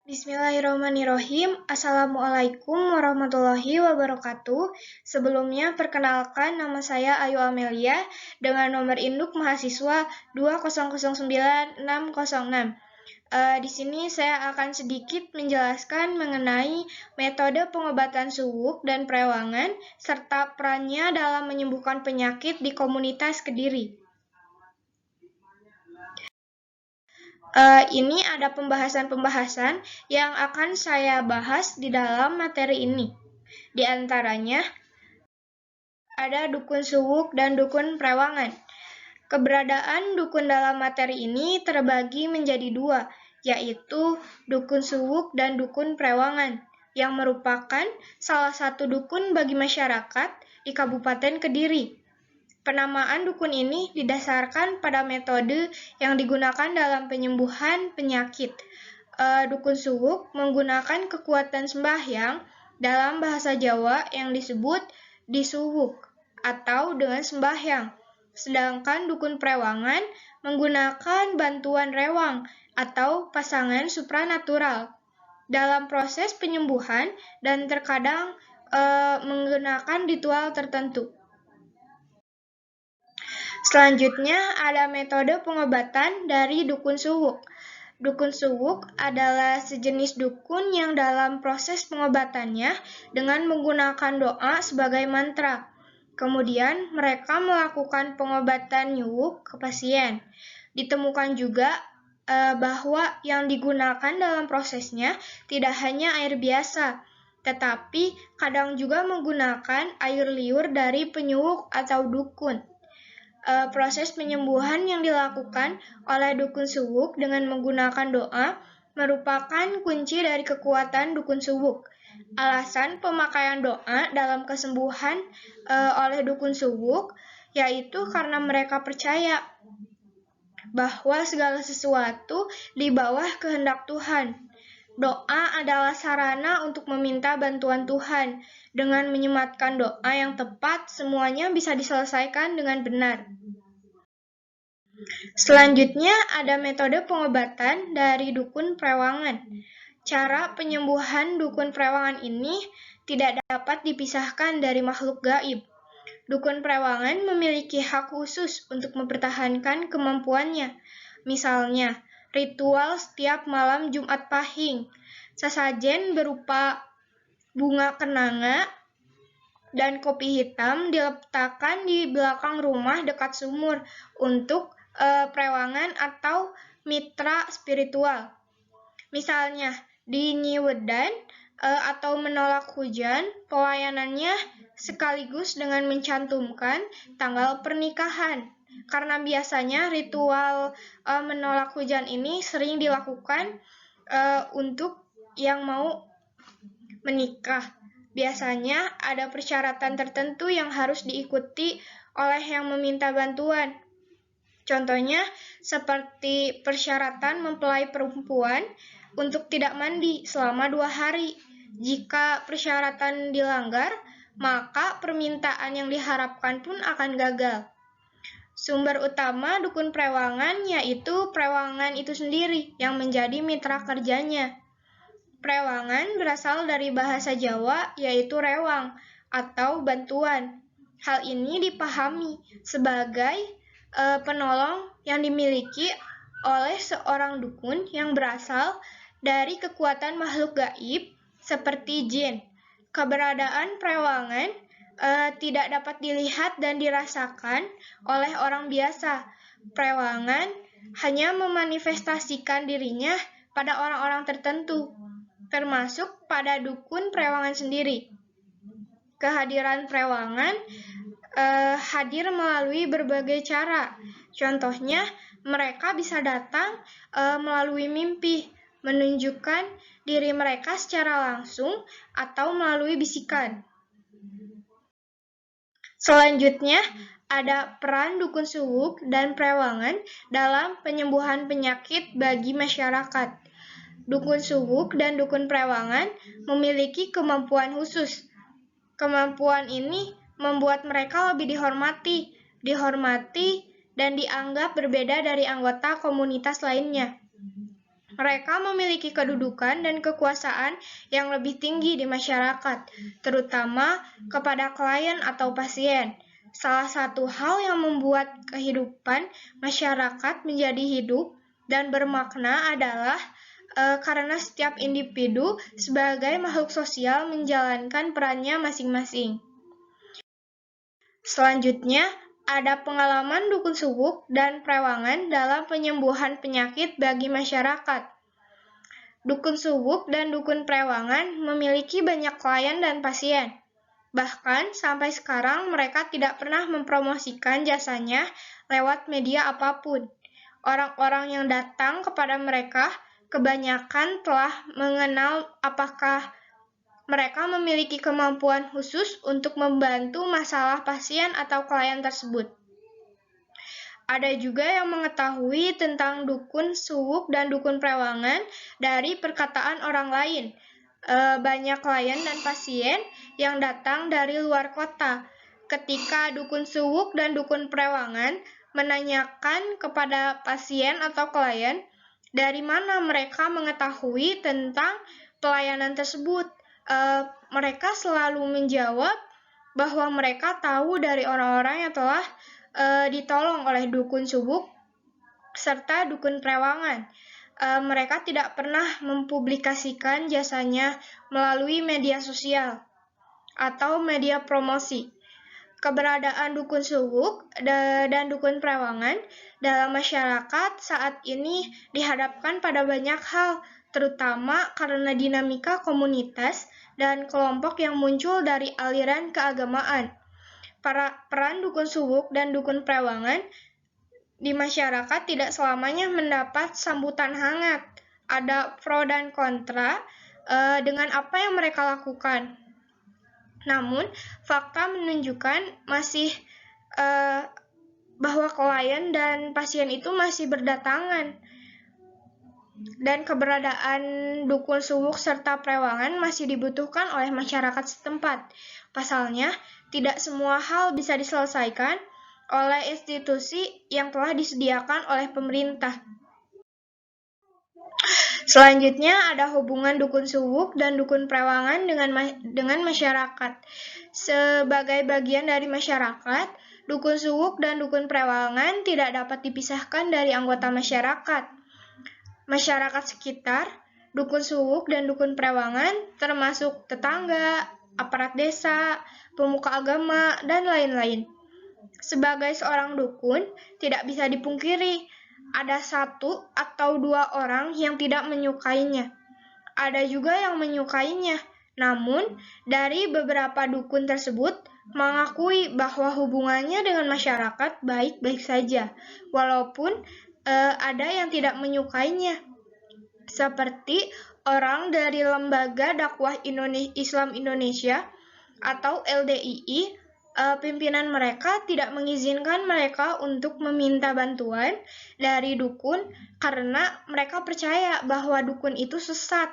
Bismillahirrahmanirrahim. Assalamualaikum warahmatullahi wabarakatuh. Sebelumnya, perkenalkan nama saya Ayu Amelia dengan nomor induk mahasiswa 2009606. Di sini saya akan sedikit menjelaskan mengenai metode pengobatan suwuk dan perewangan serta perannya dalam menyembuhkan penyakit di komunitas Kediri. Ini ada pembahasan-pembahasan yang akan saya bahas di dalam materi ini. Di antaranya, ada dukun suwuk dan dukun perewangan. Keberadaan dukun dalam materi ini terbagi menjadi dua, yaitu dukun suwuk dan dukun perewangan, yang merupakan salah satu dukun bagi masyarakat di Kabupaten Kediri. Penamaan dukun ini didasarkan pada metode yang digunakan dalam penyembuhan penyakit. Dukun suwuk menggunakan kekuatan sembahyang dalam bahasa Jawa yang disebut disuwuk atau dengan sembahyang. Sedangkan dukun perewangan menggunakan bantuan rewang atau pasangan supranatural dalam proses penyembuhan dan terkadang menggunakan ritual tertentu. Selanjutnya ada metode pengobatan dari dukun suwuk. Dukun suwuk adalah sejenis dukun yang dalam proses pengobatannya dengan menggunakan doa sebagai mantra. Kemudian mereka melakukan pengobatan nyuwuk ke pasien. Ditemukan juga bahwa yang digunakan dalam prosesnya tidak hanya air biasa, tetapi kadang juga menggunakan air liur dari penyuwuk atau dukun. Proses penyembuhan yang dilakukan oleh dukun suwuk dengan menggunakan doa merupakan kunci dari kekuatan dukun suwuk. Alasan pemakaian doa dalam kesembuhan oleh dukun suwuk yaitu karena mereka percaya bahwa segala sesuatu di bawah kehendak Tuhan. Doa adalah sarana untuk meminta bantuan Tuhan. Dengan menyematkan doa yang tepat, semuanya bisa diselesaikan dengan benar. Selanjutnya ada metode pengobatan dari dukun perewangan. Cara penyembuhan dukun perewangan ini tidak dapat dipisahkan dari makhluk gaib. Dukun perewangan memiliki hak khusus untuk mempertahankan kemampuannya. Misalnya, ritual setiap malam Jumat Pahing, sesajen berupa bunga kenanga dan kopi hitam diletakkan di belakang rumah dekat sumur untuk perewangan atau mitra spiritual. Misalnya, di Nyi Wedan atau menolak hujan, pelayanannya sekaligus dengan mencantumkan tanggal pernikahan. Karena biasanya ritual menolak hujan ini sering dilakukan untuk yang mau menikah. Biasanya ada persyaratan tertentu yang harus diikuti oleh yang meminta bantuan. Contohnya seperti persyaratan mempelai perempuan untuk tidak mandi selama 2 hari. Jika persyaratan dilanggar, maka permintaan yang diharapkan pun akan gagal. Sumber utama dukun perewangan yaitu perewangan itu sendiri yang menjadi mitra kerjanya. Perewangan berasal dari bahasa Jawa yaitu rewang atau bantuan. Hal ini dipahami sebagai penolong yang dimiliki oleh seorang dukun yang berasal dari kekuatan makhluk gaib seperti jin. Keberadaan perewangan tidak dapat dilihat dan dirasakan oleh orang biasa. Perewangan hanya memanifestasikan dirinya pada orang-orang tertentu, termasuk pada dukun perewangan sendiri. Kehadiran perewangan hadir melalui berbagai cara. Contohnya, mereka bisa datang melalui mimpi, menunjukkan diri mereka secara langsung atau melalui bisikan. Selanjutnya, ada peran dukun suwuk dan perewangan dalam penyembuhan penyakit bagi masyarakat. Dukun suwuk dan dukun perewangan memiliki kemampuan khusus. Kemampuan ini membuat mereka lebih dihormati, dan dianggap berbeda dari anggota komunitas lainnya. Mereka memiliki kedudukan dan kekuasaan yang lebih tinggi di masyarakat, terutama kepada klien atau pasien. Salah satu hal yang membuat kehidupan masyarakat menjadi hidup dan bermakna adalah karena setiap individu sebagai makhluk sosial menjalankan perannya masing-masing. Selanjutnya, ada pengalaman dukun subuk dan prewangan dalam penyembuhan penyakit bagi masyarakat. Dukun subuk dan dukun prewangan memiliki banyak klien dan pasien. Bahkan sampai sekarang mereka tidak pernah mempromosikan jasanya lewat media apapun. Orang-orang yang datang kepada mereka kebanyakan telah mengenal apakah mereka memiliki kemampuan khusus untuk membantu masalah pasien atau klien tersebut. Ada juga yang mengetahui tentang dukun subuk dan dukun prewangan dari perkataan orang lain. Banyak klien dan pasien yang datang dari luar kota. Ketika dukun subuk dan dukun prewangan menanyakan kepada pasien atau klien dari mana mereka mengetahui tentang pelayanan tersebut, mereka selalu menjawab bahwa mereka tahu dari orang-orang yang telah ditolong oleh dukun subuk serta dukun prewangan. Mereka tidak pernah mempublikasikan jasanya melalui media sosial atau media promosi. Keberadaan dukun subuk dan dukun prewangan dalam masyarakat saat ini dihadapkan pada banyak hal, terutama karena dinamika komunitas dan kelompok yang muncul dari aliran keagamaan. Peran dukun subuk dan dukun prewangan di masyarakat tidak selamanya mendapat sambutan hangat. Ada pro dan kontra dengan apa yang mereka lakukan. Namun, fakta menunjukkan masih bahwa klien dan pasien itu masih berdatangan. Dan keberadaan dukun subuk serta prewangan masih dibutuhkan oleh masyarakat setempat. Pasalnya, tidak semua hal bisa diselesaikan oleh institusi yang telah disediakan oleh pemerintah. Selanjutnya ada hubungan dukun subuk dan dukun prewangan dengan masyarakat. Sebagai bagian dari masyarakat, dukun subuk dan dukun prewangan tidak dapat dipisahkan dari anggota masyarakat. Masyarakat sekitar, dukun subuk dan dukun prewangan termasuk tetangga, aparat desa, pemuka agama, dan lain-lain. Sebagai seorang dukun, tidak bisa dipungkiri ada satu atau dua orang yang tidak menyukainya. Ada juga yang menyukainya, namun dari beberapa dukun tersebut mengakui bahwa hubungannya dengan masyarakat baik-baik saja, walaupun ada yang tidak menyukainya. Seperti orang dari Lembaga Dakwah Islam Indonesia atau LDII, pimpinan mereka tidak mengizinkan mereka untuk meminta bantuan dari dukun karena mereka percaya bahwa dukun itu sesat.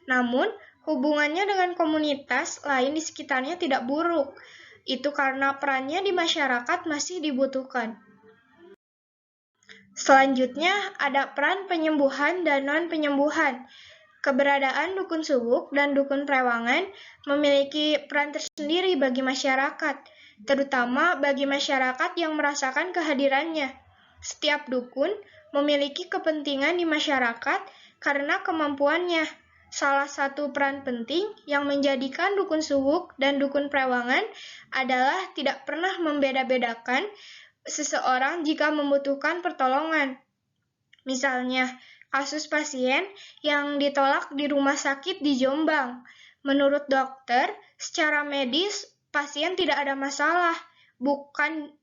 Namun, hubungannya dengan komunitas lain di sekitarnya tidak buruk. Itu karena perannya di masyarakat masih dibutuhkan. Selanjutnya, ada peran penyembuhan dan non-penyembuhan. Keberadaan dukun subuk dan dukun prewangan memiliki peran tersendiri bagi masyarakat, terutama bagi masyarakat yang merasakan kehadirannya. Setiap dukun memiliki kepentingan di masyarakat karena kemampuannya. Salah satu peran penting yang menjadikan dukun subuk dan dukun prewangan adalah tidak pernah membeda-bedakan seseorang jika membutuhkan pertolongan. Misalnya, kasus pasien yang ditolak di rumah sakit di Jombang. Menurut dokter, secara medis pasien tidak ada masalah,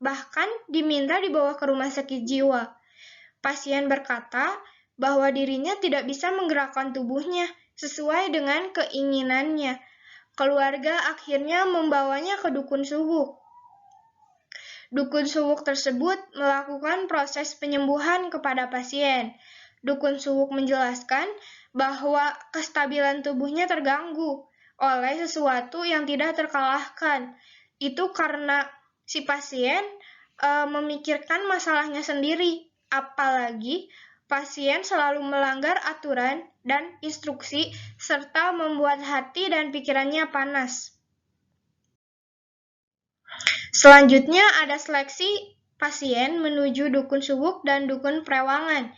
bahkan diminta dibawa ke rumah sakit jiwa. Pasien berkata bahwa dirinya tidak bisa menggerakkan tubuhnya sesuai dengan keinginannya. Keluarga akhirnya membawanya ke dukun subuk. Dukun subuk tersebut melakukan proses penyembuhan kepada pasien. Dukun subuk menjelaskan bahwa kestabilan tubuhnya terganggu oleh sesuatu yang tidak terkalahkan. Itu karena si pasien memikirkan masalahnya sendiri, apalagi Pasien selalu melanggar aturan dan instruksi serta membuat hati dan pikirannya panas. Selanjutnya ada seleksi pasien menuju dukun subuk dan dukun prewangan.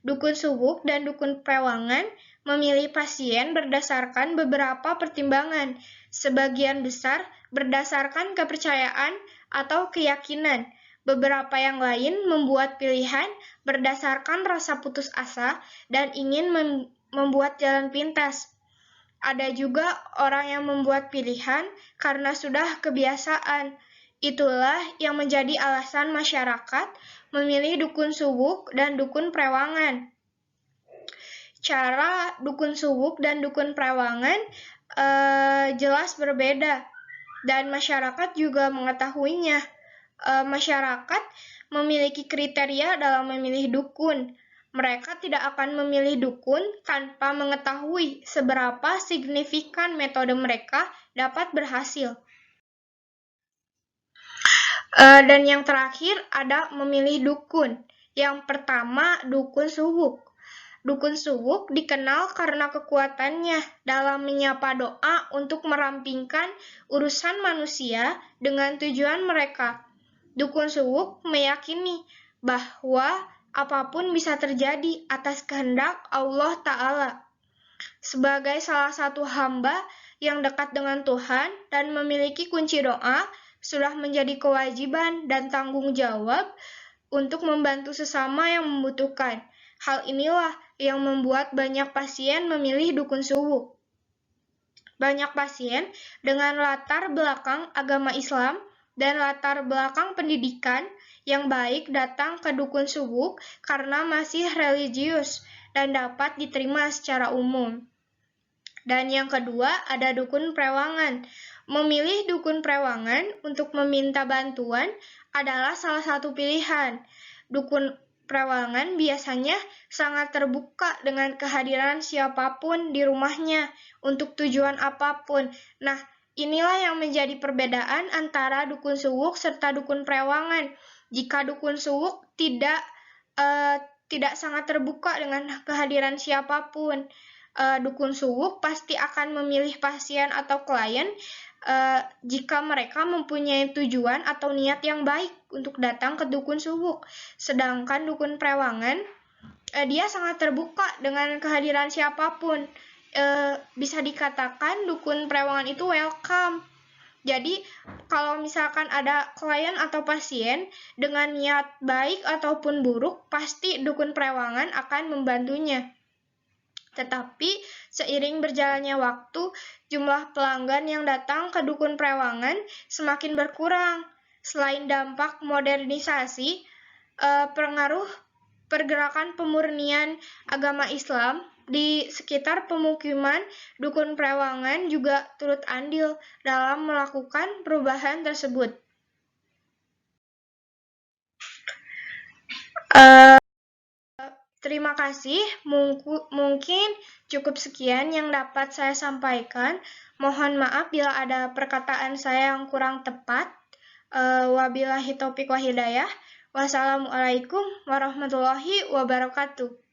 Dukun subuk dan dukun prewangan memilih pasien berdasarkan beberapa pertimbangan, sebagian besar berdasarkan kepercayaan atau keyakinan. Beberapa yang lain membuat pilihan berdasarkan rasa putus asa dan ingin membuat jalan pintas. Ada juga orang yang membuat pilihan karena sudah kebiasaan. Itulah yang menjadi alasan masyarakat memilih dukun subuk dan dukun prewangan. Cara dukun subuk dan dukun prewangan jelas berbeda, dan masyarakat juga mengetahuinya. Masyarakat memiliki kriteria dalam memilih dukun. Mereka tidak akan memilih dukun tanpa mengetahui seberapa signifikan metode mereka dapat berhasil. Dan yang terakhir ada memilih dukun. Yang pertama, dukun subuk. Dukun subuk dikenal karena kekuatannya dalam menyapa doa untuk merampingkan urusan manusia dengan tujuan mereka. Dukun subuk meyakini bahwa apapun bisa terjadi atas kehendak Allah Ta'ala. Sebagai salah satu hamba yang dekat dengan Tuhan dan memiliki kunci doa, sudah menjadi kewajiban dan tanggung jawab untuk membantu sesama yang membutuhkan. Hal inilah yang membuat banyak pasien memilih dukun subuk. Banyak pasien dengan latar belakang agama Islam dan latar belakang pendidikan yang baik datang ke dukun subuk karena masih religius dan dapat diterima secara umum. Dan yang kedua ada dukun prewangan. Memilih dukun prewangan untuk meminta bantuan adalah salah satu pilihan. Dukun prewangan biasanya sangat terbuka dengan kehadiran siapapun di rumahnya untuk tujuan apapun. Nah, inilah yang menjadi perbedaan antara dukun subuk serta dukun prewangan. Jika dukun subuk tidak sangat terbuka dengan kehadiran siapapun, dukun subuk pasti akan memilih pasien atau klien jika mereka mempunyai tujuan atau niat yang baik untuk datang ke dukun subuk. Sedangkan dukun prewangan, dia sangat terbuka dengan kehadiran siapapun. Bisa dikatakan dukun prewangan itu welcome. Jadi, kalau misalkan ada klien atau pasien dengan niat baik ataupun buruk, pasti dukun prewangan akan membantunya. Tetapi seiring berjalannya waktu, jumlah pelanggan yang datang ke dukun prewangan semakin berkurang. Selain dampak modernisasi, pengaruh pergerakan pemurnian agama Islam di sekitar pemukiman, dukun prewangan juga turut andil dalam melakukan perubahan tersebut. Terima kasih, mungkin cukup sekian yang dapat saya sampaikan. Mohon maaf bila ada perkataan saya yang kurang tepat. Wabillahi taufiq wa hidayah. Wassalamualaikum warahmatullahi wabarakatuh.